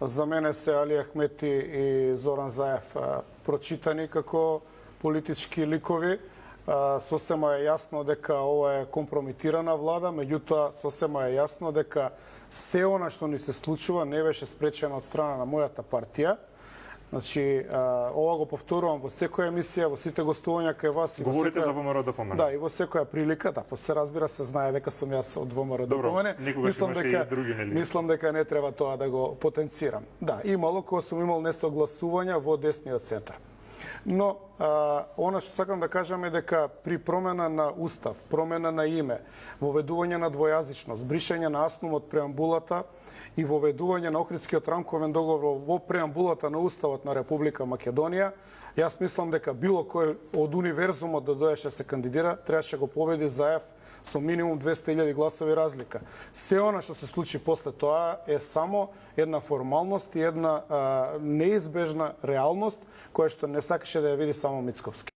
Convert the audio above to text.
За мене се Али Ахмети и Зоран Заев прочитани како политички ликови. Сосема е јасно дека ова е компрометирана влада, меѓутоа сосема е јасно дека се она што ни се случува не беше спречено од страна на мојата партија. Значи, ова го повторувам во секоја емисија, во сите гостувања кај вас и Говорите за ВМРО ДПМН. Да, и во секоја прилика, да, се разбира, се знае дека сум јас од ВМРО ДПМН. Никогаш имаше и други, нели? Мислам дека не треба тоа да го потенцирам. Да, имало кога сум имал несогласувања во десниот центар. Но, она што сакам да кажам е дека при промена на устав, промена на име, воведување на двојазичност, бришање на аснум од преамбулата и воведување на Охридскиот рамковен договор во преамбулата на Уставот на Република Македонија, јас мислам дека било кој од универзумот да доеше се кандидира, требаше го победи Заев со минимум 200.000 гласови разлика. Се она што се случи после тоа е само една формалност и една неизбежна реалност која што не сакаше да ја види само Мицковски.